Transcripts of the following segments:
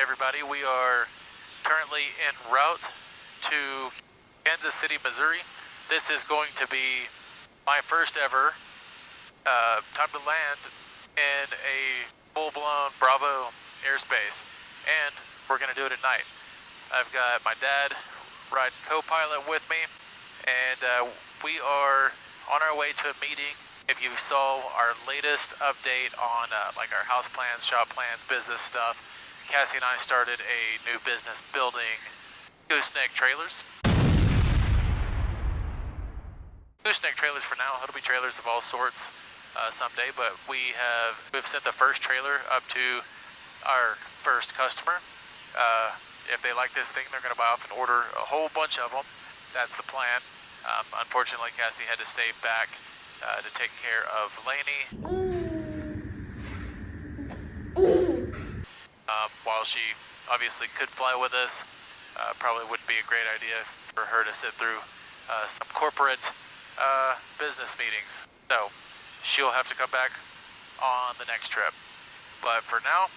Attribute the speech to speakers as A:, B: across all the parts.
A: everybody. We are currently en route to Kansas City, Missouri. This is going to be my first ever time to land in a full-blown Bravo airspace, and we're going to do it at night. I've got my dad riding co-pilot with me, and we are on our way to a meeting. If you saw our latest update on like our house plans, shop plans, business stuff, Cassie and I started a new business building gooseneck trailers. Gooseneck trailers for now. It'll be trailers of all sorts someday, but we've sent the first trailer up to our first customer. If they like this thing, they're going to buy off and order a whole bunch of them. That's the plan. Unfortunately, Cassie had to stay back to take care of Lainey while she obviously could fly with us. Probably wouldn't be a great idea for her to sit through some corporate business meetings. So she'll have to come back on the next trip. But for now,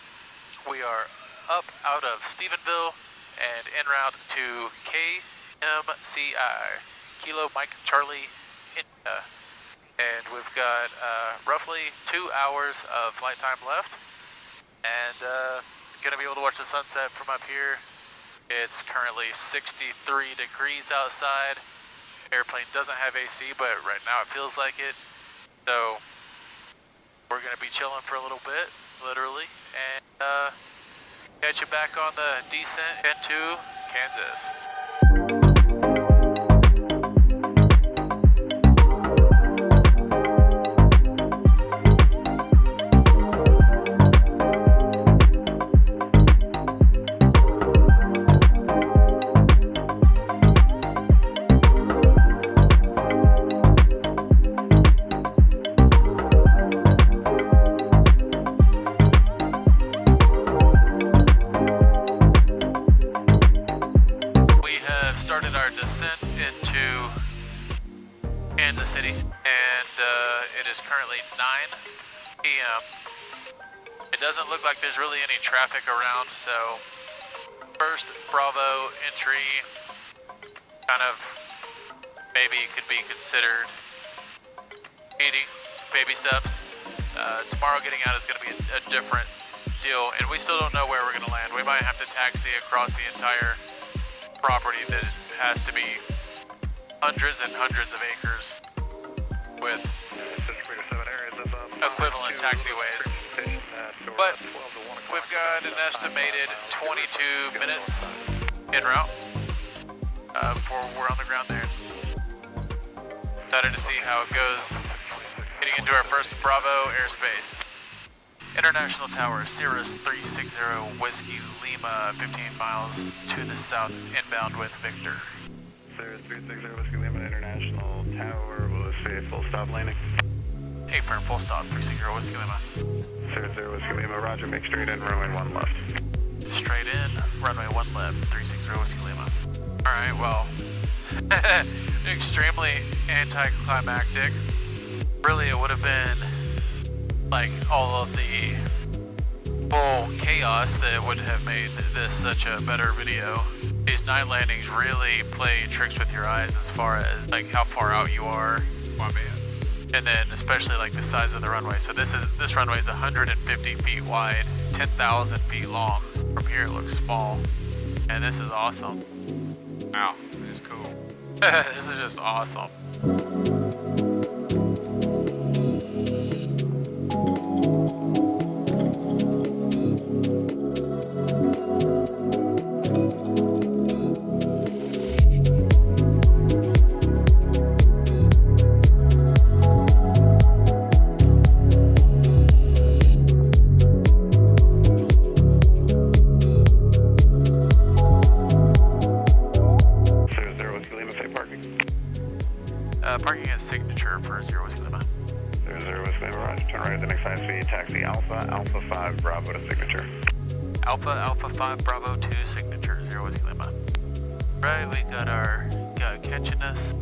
A: we are up out of Stephenville and en route to KMCI, Kilo Mike Charlie India. And we've got roughly 2 hours of flight time left, and gonna be able to watch the sunset from up here. It's currently 63 degrees outside. Airplane doesn't have AC, but right now it feels like it. So we're gonna be chilling for a little bit, literally, and catch you back on the descent into Kansas. Kansas City, and it is currently 9 p.m. It doesn't look like there's really any traffic around, so first Bravo entry kind of maybe could be considered eating baby steps. Tomorrow getting out is going to be a different deal, and we still don't know where we're going to land. We might have to taxi across the entire property that has to be hundreds and hundreds of acres with equivalent taxiways. But we've got an estimated 22 minutes en route before we're on the ground there. Excited to see how it goes getting into our first Bravo airspace. International Tower, Cirrus 360 Whiskey Lima, 15 miles to the south, inbound with Victor.
B: Cirrus 360 Whiskey Lima, International Tower, will this be a full stop landing?
A: Apron, full stop, 360 Whiskey Lima.
B: Cirrus 0 Whiskey Lima, roger, make straight in, runway 1 left.
A: Straight in, runway 1 left, 360 Whiskey Lima. Alright, well, extremely anticlimactic. Really, it would have been like all of the full chaos that would have made this such a better video. These night landings really play tricks with your eyes as far as like how far out you are.
C: My man.
A: And then especially like the size of the runway. So this runway is 150 feet wide, 10,000 feet long. From here it looks small, and this is awesome.
C: Wow, that is cool.
A: This is just awesome. Parking at Signature for 0 Whiskey Lima.
B: 0 Whiskey Lima, roger, turn right at the next 5 feet, taxi Alpha 5 Bravo to Signature.
A: Alpha 5 Bravo to Signature, 0 Whiskey Lima. Right, we got our guy catching us.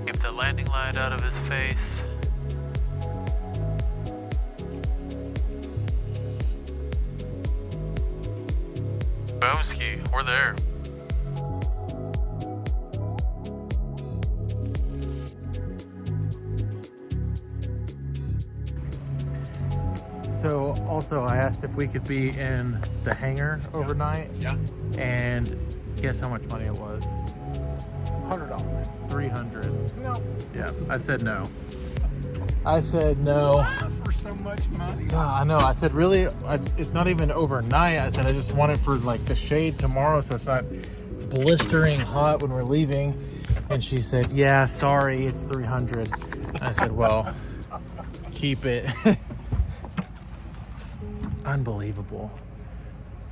A: Keep the landing light out of his face. Boomski, we're there. So also I asked if we could be in the hangar overnight.
C: Yeah.
A: And guess how much money it was?
C: $100.
A: 300.
C: No.
A: Yeah, I said no. I said no.
C: For so much money.
A: God, I know. I said really, it's not even overnight. I said I just want it for like the shade tomorrow, so it's not blistering hot when we're leaving. And she said, yeah, sorry, it's 300. I said, well, keep it. Unbelievable.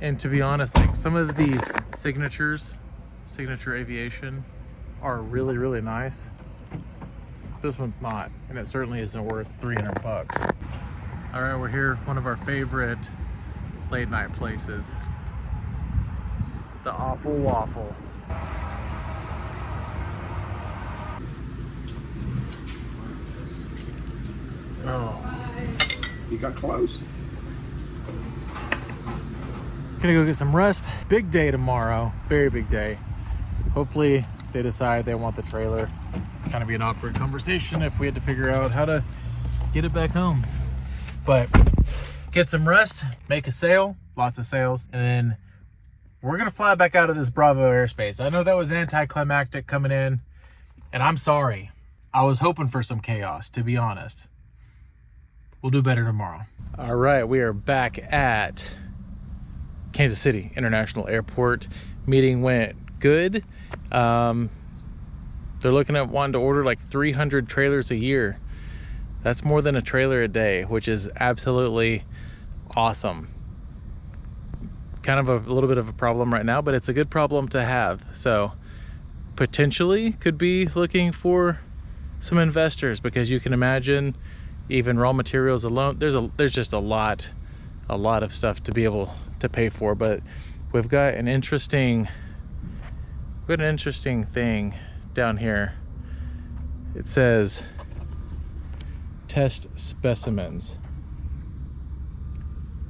A: And to be honest, like some of these signature aviation are really, really nice. This one's not, and it certainly isn't worth 300 bucks. All right, we're here, one of our favorite late night places, the Awful Waffle. Oh,
C: You got close?
A: gonna go get some rest. Big day tomorrow, very big day. Hopefully they decide they want the trailer. Kind of be an awkward conversation if we had to figure out how to get it back home. But get some rest, make a sale, lots of sales, and then we're gonna fly back out of this Bravo airspace. I know that was anticlimactic coming in, and I'm sorry. I was hoping for some chaos, to be honest. We'll do better tomorrow. All right, we are back at Kansas City International Airport. Meeting went good. They're looking at wanting to order like 300 trailers a year. That's more than a trailer a day, which is absolutely awesome. Kind of a little bit of a problem right now, but it's a good problem to have. So potentially could be looking for some investors, because you can imagine even raw materials alone, there's just a lot of stuff to be able to pay for. But we've got an interesting thing down here. It says test specimens,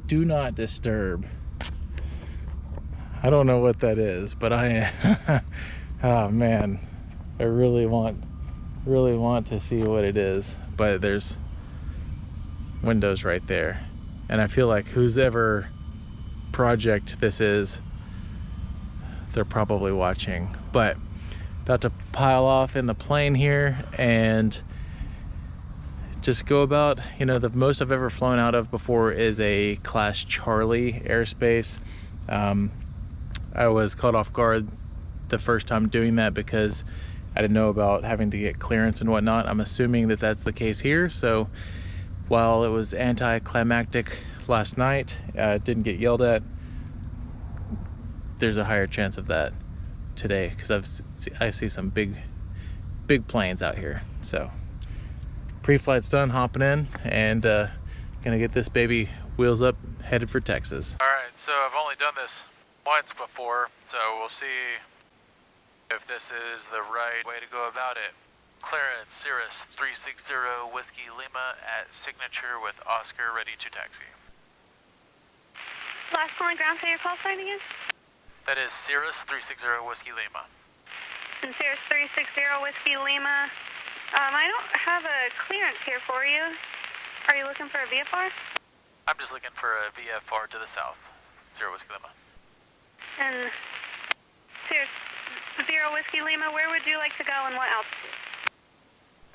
A: do not disturb. I don't know what that is, but oh man, I really want to see what it is. But there's windows right there, and I feel like whose ever project this is, they're probably watching. But about to pile off in the plane here and just go about, the most I've ever flown out of before is a Class Charlie airspace. I was caught off guard the first time doing that because I didn't know about having to get clearance and whatnot. I'm assuming that that's the case here. So while it was anticlimactic last night, didn't get yelled at, there's a higher chance of that today, because I see some big planes out here. So pre-flight's done, hopping in, and gonna get this baby wheels up, headed for Texas. All right, so I've only done this once before, so we'll see if this is the right way to go about it. Clearance, Cirrus 360 Whiskey Lima at signature with Oscar, ready to taxi.
D: Last calling ground, say your call sign again?
A: That is Cirrus 360 Whiskey Lima.
D: And Cirrus 360 Whiskey Lima. I don't have a clearance here for you. Are you looking for a VFR?
A: I'm just looking for a VFR to the south. Zero Whiskey Lima.
D: And Cirrus 0 Whiskey Lima, where would you like to go and what altitude?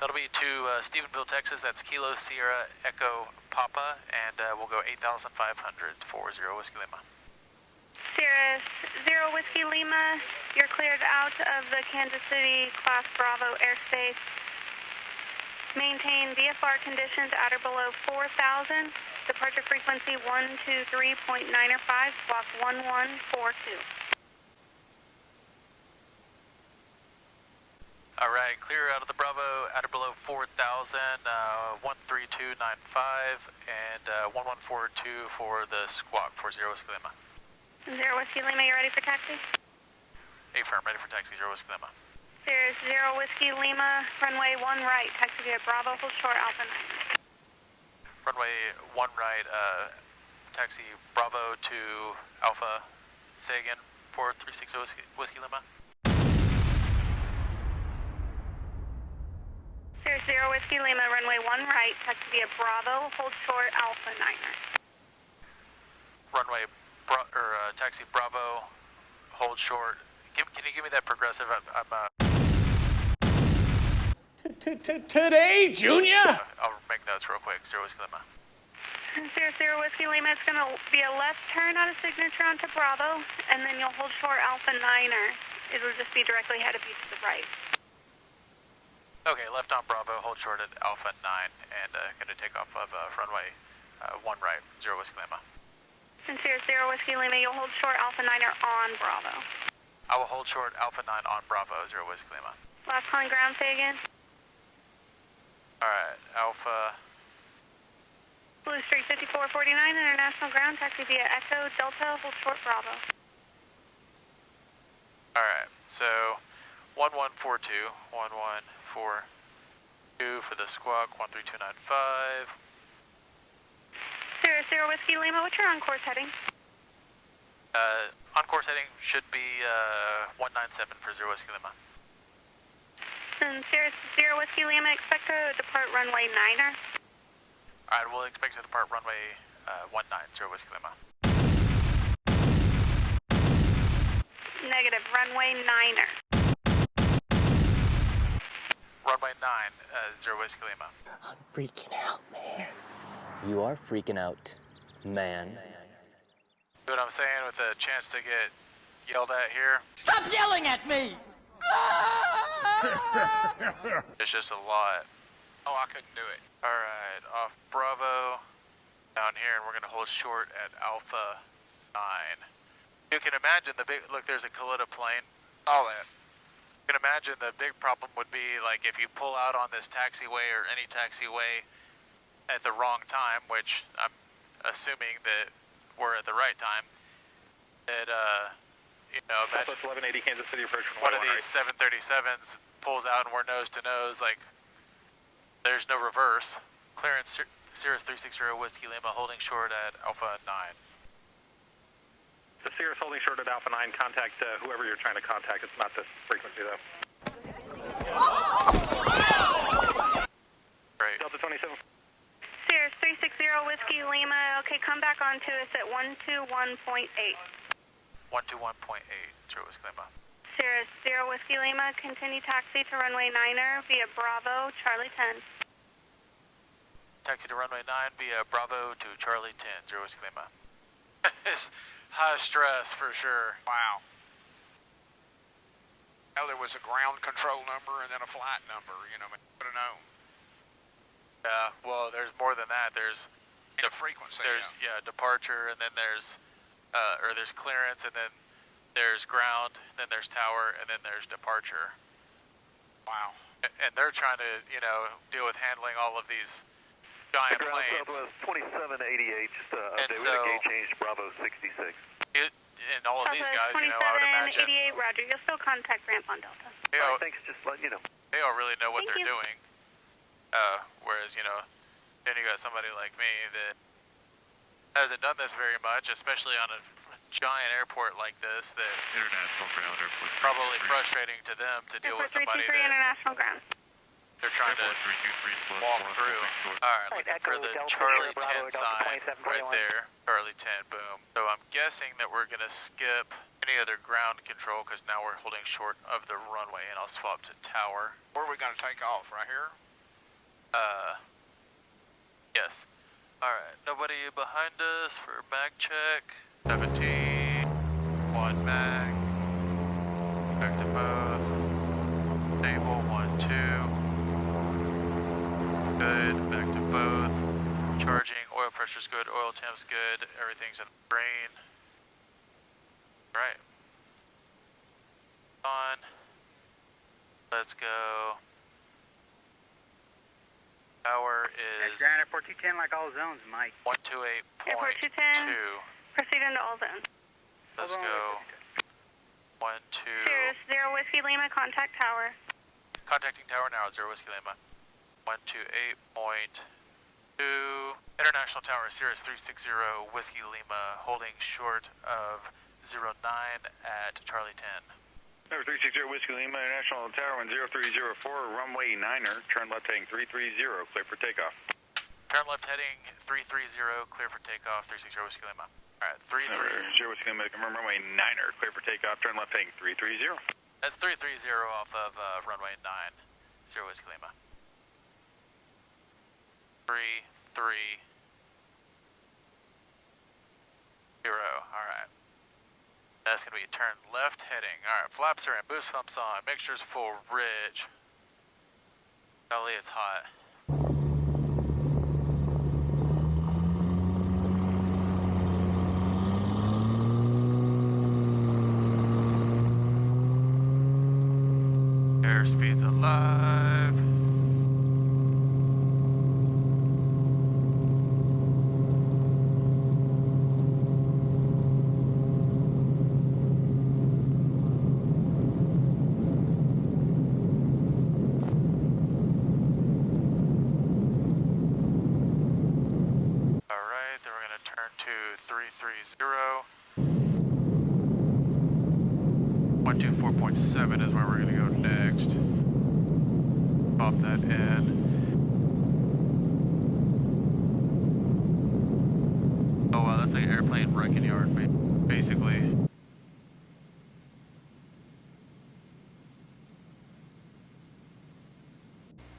A: That'll be to Stephenville, Texas. That's Kilo Sierra Echo Papa, and we'll go 8,500 for 0 Whiskey Lima.
D: Cirrus 0 Whiskey Lima, you're cleared out of the Kansas City Class Bravo airspace. Maintain VFR conditions at or below 4,000. Departure frequency 123.9 or 5, squawk 1142.
A: All right, clear out of the Bravo, at or below 4,000, 13295, and 1142 for the squawk for 0 Whiskey Lima.
D: 0 Whiskey Lima, you ready for taxi?
A: Affirm, ready for taxi, 0 Whiskey Lima.
D: There's 0 Whiskey Lima, runway 1 right, taxi via Bravo, hold short, Alpha 9.
A: Runway 1 right, taxi Bravo to Alpha Say again, 4360 Whiskey Lima.
D: Sirius 0 Whiskey Lima, runway 1 right, taxi via Bravo, hold short, Alpha 9er.
A: Runway, taxi Bravo, hold short. Can you give me that progressive?
C: Today, Junior?
A: I'll make notes real quick. 0 Whiskey Lima.
D: Sirius 0 Whiskey Lima, it's going to be a left turn out of signature onto Bravo, and then you'll hold short Alpha 9er. It'll just be directly ahead of you to the right.
A: Okay, left on Bravo, hold short at Alpha 9, and going to take off of runway 1 right, 0 Whiskey Lima.
D: And Sirius 0 Whiskey Lima, you'll hold short Alpha 9er on Bravo.
A: I will hold short Alpha 9 on Bravo, 0 Whiskey Lima.
D: Last calling ground, say again.
A: Alright, Alpha.
D: Blue Street 5449, international ground, taxi via Echo Delta, hold short Bravo.
A: Alright, so 1142, 1142 for the squawk, 13295.
D: Sirius 0 Whiskey Lima, what's your on-course heading?
A: On-course heading should be 197 for 0 Whiskey Lima.
D: And Sirius 0 Whiskey Lima, expect to depart runway 9er.
A: Alright, we'll expect to depart runway 190 Whiskey Lima.
D: Negative, runway 9er.
A: Runway 9, 0 Whiskey Lima.
E: I'm freaking out, man. You are freaking out, man.
A: See what I'm saying with a chance to get yelled at here?
E: Stop yelling at me!
A: It's just a lot.
F: Oh, I couldn't do it.
A: Alright, off Bravo, down here, and we're going to hold short at Alpha 9. You can imagine the big, look, there's a Kalita plane.
F: All that.
A: You can imagine the big problem would be, like, if you pull out on this taxiway or any taxiway at the wrong time, which I'm assuming that we're at the right time, that, you know, imagine
B: 1180 Kansas City approach.
A: one of these 737s pulls out and we're nose to nose, like, there's no reverse. Clearance Sirius 360 Whiskey Lima holding short at Alpha 9.
B: The Sirius holding short at Alpha 9, contact whoever you're trying to contact. It's not this frequency though.
A: Great.
B: Delta 27.
D: Sirius 360 Whiskey Lima, okay, come back onto us at 121.8.
A: 121.8, 0 Whiskey Lima.
D: Sirius 0 Whiskey Lima, continue taxi to runway 9er via Bravo, Charlie 10.
A: Taxi to runway 9 via Bravo to Charlie 10, 0 Whiskey Lima. It's high stress for sure.
F: Wow. Well, there was a ground control number and then a flight number, you know, I would have known.
A: Yeah, well, there's more than that. There's
F: The frequency,
A: there's departure, and then there's clearance, and then there's ground, then there's tower, and then there's departure.
F: Wow.
A: And they're trying to, you know, deal with handling all of these giant planes.
B: Southwest 2788, just
A: And
B: update.
A: so-
B: We're gate change Bravo 66.
A: And all of these guys, you know, I would imagine
D: 2788, Roger. You'll still contact ramp on Delta.
A: they all,
B: Thanks, just let you know.
A: they all really know what
D: Thank
A: they're
D: you.
A: doing. Whereas, you know, then you got somebody like me that hasn't done this very much, especially on a giant airport like this, that
B: International ground airport.
A: probably frustrating to them to deal
D: Airport
A: with somebody
D: 323
A: that
D: international ground.
A: they're trying to walk through. Alright, looking for the Charlie 10 sign right there. Charlie 10, boom. So I'm guessing that we're going to skip any other ground control because now we're holding short of the runway, and I'll swap to tower.
F: Where are we going to take off? Right here?
A: Yes. Alright, nobody behind us for mag check. 17, 1 mag. Back to both. Stable, 1, 2. Good, back to both. Charging, oil pressure's good, oil temp's good, everything's in the green. Right. On. Let's go. Power is
G: Grand Airport 210 like all zones, Mike.
A: 128.2.
D: Airport 210. Proceed into all zones.
A: Let's go. 1, 2.
D: Sirius 0 Whiskey Lima, contact tower.
A: Contacting tower now, 0 Whiskey Lima. 128.2. International tower, Sirius 360 Whiskey Lima, holding short of at Charlie 10.
B: Number 360 Whiskey Lima, International Tower 10304, runway 9er, turn left heading 330, clear for takeoff.
A: Turn left heading 330, clear for takeoff, 360 Whiskey Lima. Alright, 33.
B: Number 0 Whiskey Lima, confirm runway 9er, clear for takeoff, turn left heading 330.
A: That's 330 off of runway 9, 0 Whiskey Lima. 330. Alright. That's going to be turn left heading. Alright, flaps are in, boost pumps on, mixture's full, ridge. Golly, it's hot. Airspeed's alive. Alright, then we're going to turn to 330. 124.7 is where we're going to go next. Pop that in. Oh wow, that's like an airplane wrecking yard, basically.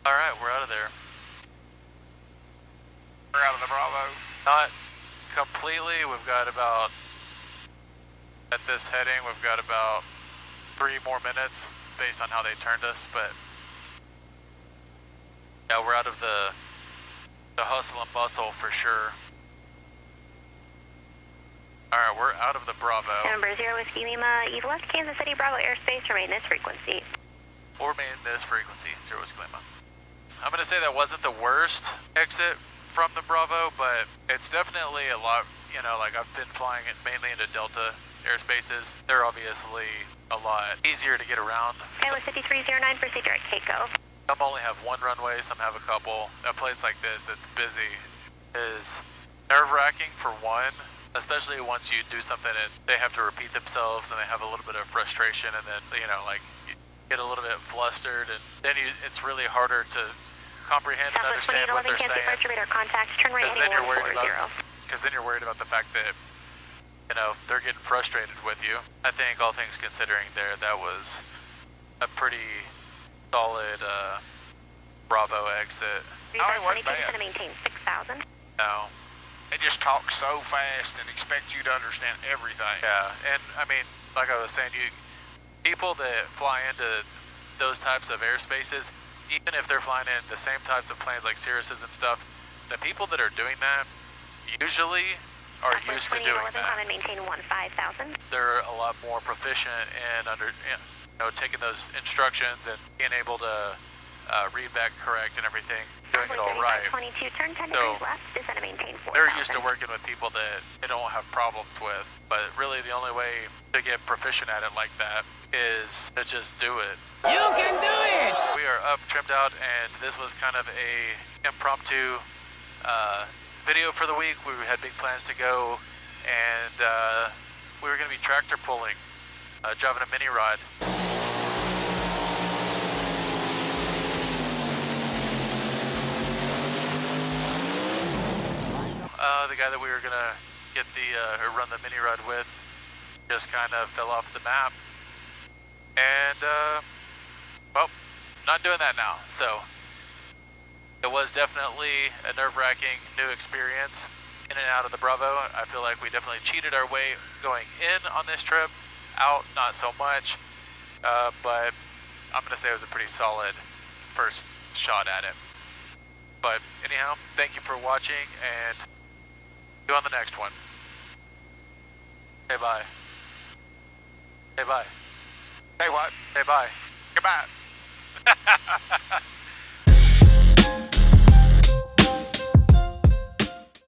A: Alright, we're out of there.
F: We're out of the Bravo.
A: Not completely, we've got about, at this heading, we've got about 3 more minutes based on how they turned us, but yeah, we're out of the hustle and bustle for sure. Alright, we're out of the Bravo.
D: Number 0 Whiskey Lima, you've left Kansas City Bravo airspace, remain this frequency.
A: Or remain this frequency, 0 Whiskey Lima. I'm gonna say that wasn't the worst exit from the Bravo, but it's definitely a lot, you know, like I've been flying it mainly into Delta airspaces. They're obviously a lot easier to get around.
D: Pilot 5309, proceed direct takeoff.
A: Some only have one runway, some have a couple. A place like this that's busy is nerve-wracking for one, especially once you do something and they have to repeat themselves and they have a little bit of frustration and then, you know, like you get a little bit flustered and then it's really harder to comprehend and understand what they're saying. Because then you're worried about the fact that, you know, they're getting frustrated with you. I think all things considering there, that was a pretty solid Bravo exit.
F: Oh, it wasn't bad.
D: Going to maintain 6,000.
A: No.
F: They just talk so fast and expect you to understand everything.
A: Yeah, and I mean, like I was saying, people that fly into those types of airspaces, even if they're flying in the same types of planes like Cirruses and stuff, the people that are doing that usually are used to doing that.
D: Maintain 15,000.
A: They're a lot more proficient in taking those instructions and being able to read back correct and everything, doing it all right.
D: 22, turn 10
A: So,
D: degrees left, descend and maintain 4,000.
A: They're used to working with people that they don't have problems with, but really the only way to get proficient at it like that is to just do it.
E: You can do it!
A: We are up, trimmed out, and this was kind of a impromptu video for the week. We had big plans to go, and we were going to be tractor pulling, driving a mini rod. The guy that we were going to get or run the mini rod with just kind of fell off the map. And, well, not doing that now. So, it was definitely a nerve-wracking new experience in and out of the Bravo. I feel like we definitely cheated our way going in on this trip. Out, not so much. But I'm going to say it was a pretty solid first shot at it. But anyhow, thank you for watching, and see you on the next one. Say bye. Say bye.
F: Hey, what?
A: Say bye.
F: Goodbye.